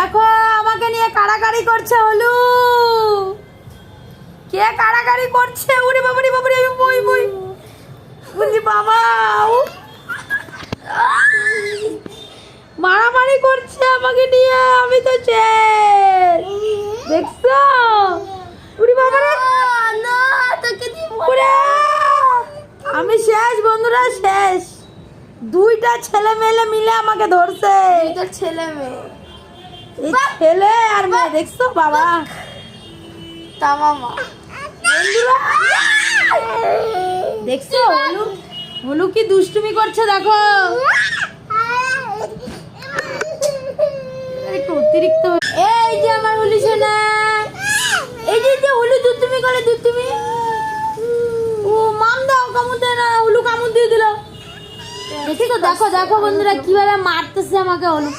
দেখো আমাকে নিয়ে কাড়াকাড়ি করছে হলু। কে কাড়াকাড়ি করছে? ওরে বাবারে বাবারে, আমি বই বই বুঝি বাবা। মারামারি করছে আমাকে নিয়ে, আমি তো শেষ। দেখছো? ওরে বাবারে, ওরে, আমি শেষ বন্ধুরা, শেষ। দুইটা ছেলে মেয়ে মিলে আমাকে ধরছে। এটা ছেলে মেয়ে, এই ছেলে আর মেয়ে, দেখছো বাবা? তামামা বন্ধুরা দেখছো হলু, হলু কি দুষ্টুমি করছে দেখো। একটু অতিরিক্ত। এই যে আমার হলু সোনা, এই যে হলু দুষ্টুমি করে, দুষ্টুমি। ও মাম দাও, কামড় দেয় না, হলু কামড় দিয়ে দিল। দেখি তো, দেখো দেখো বন্ধুরা কিভাবে মারতেছে আমাকে হলু।